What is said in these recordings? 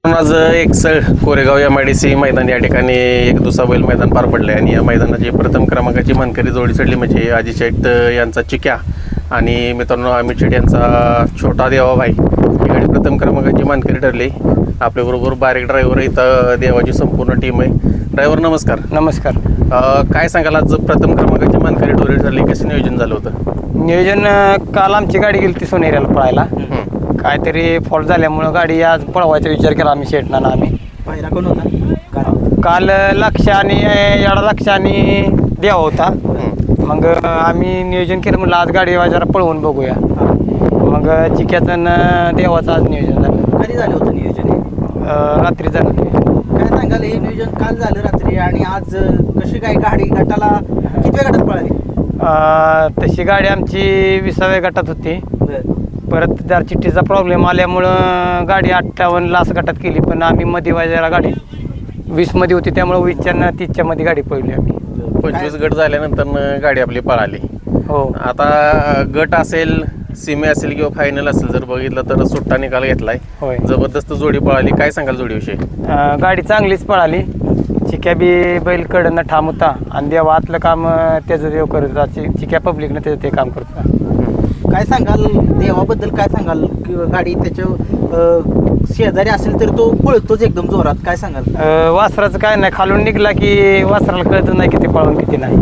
आज एकसळ कोरेगाव MIDC मैदान या ठिकाणी एक दुसरा बैल मैदान पार पडले आणि या मैदानाची प्रथम क्रमांकाची मानकरी जोडी चढली म्हणजे अजित शेट यांचा चिक्या आणि मित्रांनो अमित शेट यांचा छोटा देवाभाई ही गाडी प्रथम क्रमांकाची मानकरी ठरली। आपल्याबरोबर बारीक ड्रायव्हर इथं देवाची संपूर्ण टीम आहे। ड्रायव्हर नमस्कार। नमस्कार। काय सांगाल आज प्रथम क्रमांकाची मानकरी जोडी ठरली, कसं नियोजन झालं होतं? नियोजन काल आमची गाडी गेली ती सोनेऱ्याला पळायला, काहीतरी फॉल्ट झाल्यामुळं गाडी आज पळवायचा विचार केला आम्ही शेटना आम्ही। पहिला कोण होता काल लक्ष आणि याडा लक्ष आणि देवा होता। मग आम्ही नियोजन केलं, म्हटलं आज गाडी जरा पळवून बघूया। मग चिक्याचं देवाचं आज नियोजन झालं। कधी झालं होतं नियोजन? रात्री झालं। काय सांगाल, हे नियोजन काल झालं रात्री आणि आज कशी काय गाडी गटाला किती गटात पळाली? तशी गाडी आमची 20व्या गटात होती। परत जर चिठ्ठीचा प्रॉब्लेम आल्यामुळं गाडी 58 लास्ट गटात केली, पण आम्ही मध्ये वाजायला गाडी 20 मध्ये होती, त्यामुळे 20च्या 30च्या मध्ये गाडी पळली आम्ही। 25 गट झाल्यानंतर गाडी आपली पळाली। हो, आता गट असेल, सीमे असेल किंवा फायनल असेल, जर बघितलं तर सुट्टा निकाल घेतलाय। होय, जबरदस्त जोडी पळाली, काय सांगाल जोडीविषयी? गाडी चांगलीच पळाली। चिक्या बी बैल कडनं ठाम होता आणि देवा आतलं काम त्याचं देव करत होता, चिक्या पब्लिकनं त्याचं ते काम करत होता। काय सांगाल देवाबद्दल, काय सांगाल गाडी त्याच्या शेजारी असेल तर तो पळतोच एकदम जोरात, काय सांगाल? वासराचं काय नाही, खालून निघला की वासराला कळत नाही किती पळून किती नाही,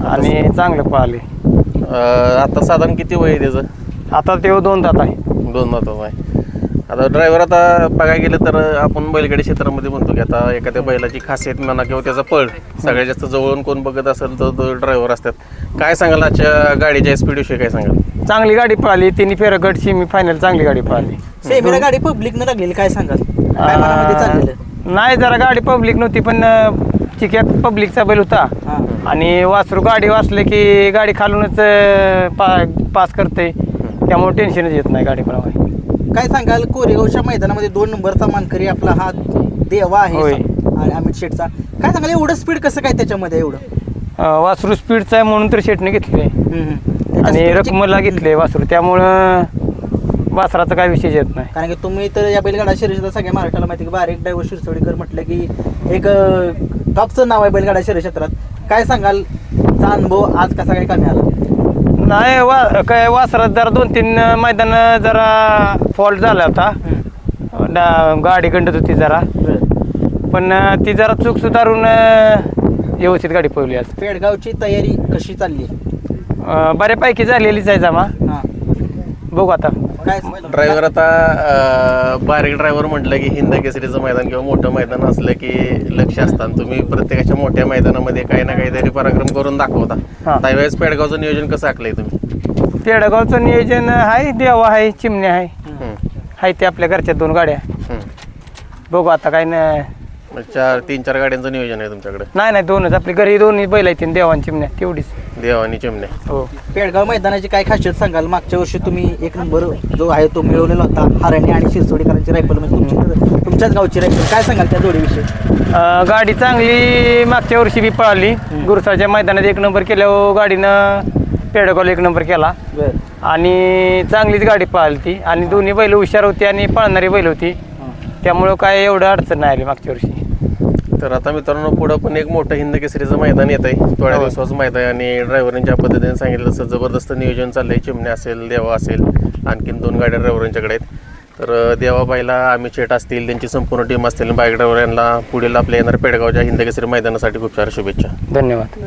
आणि चांगलं पळाले। आता साधारण किती वय आहे त्याचं? आता ते 2 दात आहे। 2 दात आहे। आता ड्रायव्हर आता बघायला गेलं तर आपण बैलगाडी क्षेत्रामध्ये म्हणतो की आता एखाद्या बैलाची खासियत म्हणा किंवा त्याचा पळ सगळ्यात जास्त जवळून कोण बघत असेल तर तो ड्रायव्हर असतात। काय सांगाल आजच्या गाडीच्या स्पीडविषयी, काय सांगाल? चांगली गाडी पळाली, 3 फेर गट सेमी फायनल चांगली गाडी पळाली। सेमीला गाडी पब्लिकनं लागलेली, काय सांगाल? काय मनामध्ये चाललेलं? नाही, जरा गाडी पब्लिक नव्हती, पण चिक्यात पब्लिकचा बैल होता आणि वासरू गाडी वाचले की गाडी खालूनच पास करते, त्यामुळे टेन्शनच येत नाही गाडी पळवायला। काय सांगाल कोरेगावच्या मैदानामध्ये 2 नंबरचा मानकरी आपला हा देवा आहे आणि अमित शेटचा, काय सांगाल एवढं स्पीड कसं काय त्याच्यामध्ये? एवढं वासरू स्पीडचा आहे म्हणून तर शेटने घेतले आणि रकमला घेतले वासरू, त्यामुळं वासराचा काय विषय येत नाही। कारण की तुम्ही तर या बैलगाडा शर्यतीचा सगळ्या महाराष्ट्राला माहिती की बारीक ड्रायव्हर शिरसोडीकर म्हटलं की एक टॉपचं नाव आहे बैलगाडा शर्यत क्षेत्रात। काय सांगाल अनुभव आज कसा काय कमी आला? नाही, काय वासरात जरा 2-3 मैदान जरा फॉल्ट झाला होता, गाडी गंडत होती जरा, पण ती जरा चूक सुधारून व्यवस्थित गाडी पळवली। आज पेडगावची तयारी कशी चालली? बऱ्यापैकी झालेलीच आहे जमा, बघू आता काय। ड्रायव्हर आता बारीक ड्रायव्हर म्हटलं की हिंद केसरीचं मैदान किंवा मोठं मैदान असलं की लक्ष असतं, तुम्ही प्रत्येकाच्या मोठ्या मैदानामध्ये काही ना काहीतरी पराक्रम करून दाखवता। त्यावेळेस पेडगावचं नियोजन कसं आखलंय तुम्ही? पेडगावचं नियोजन आहे, देवा आहे, चिमण्या आहे ते आपल्या घरच्या 2 गाड्या, बघू आता काय नाही। 3-4 गाड्यांचं नियोजन आहे तुमच्याकडे? नाही, 2च आपली घरी 2 बैल आहेत, देवान चिमण्या तेवढीच। देव आणि चिमण्या। हो, पेडगाव मैदानाची काय खासियत सांगाल? मागच्या वर्षी तुम्ही 1 नंबर जो आहे तो मिळवलेला होता, हरणे आणि शिरसोडीकरांची रायफल, म्हणजे तुमच्याच गावची रायफल, काय सांगाल त्या जोडीविषयी? गाडी चांगली मागच्या वर्षी बी पळाली, गुरुसाच्या मैदानात 1 नंबर केल्यावर गाडीनं पेडगावला 1 नंबर केला आणि चांगलीच गाडी पळाली ती, आणि दोन्ही बैल हुशार होती आणि पळणारी बैल होती, त्यामुळं काय एवढं अडचण नाही आली मागच्या वर्षी। तर आता मित्रांनो पुढं पण एक मोठं हिंद केसरीचं मैदान येत आहे, थोड्या दिवसाचं मैदान, आणि ड्रायव्हरांच्या पद्धतीने सांगितलं तसं जबरदस्त नियोजन चाललंय। चिमण्या असेल, देवा असेल, आणखीन 2 गाड्या ड्रायव्हरांच्याकडे आहेत। तर देवाबाईला अमित शेट असतील, त्यांची संपूर्ण टीम असतील, बाईक ड्रायव्हर यांना पुढील आपल्या येणाऱ्या पेडगावच्या हिंद केसरी मैदानासाठी खूप साऱ्या शुभेच्छा। धन्यवाद।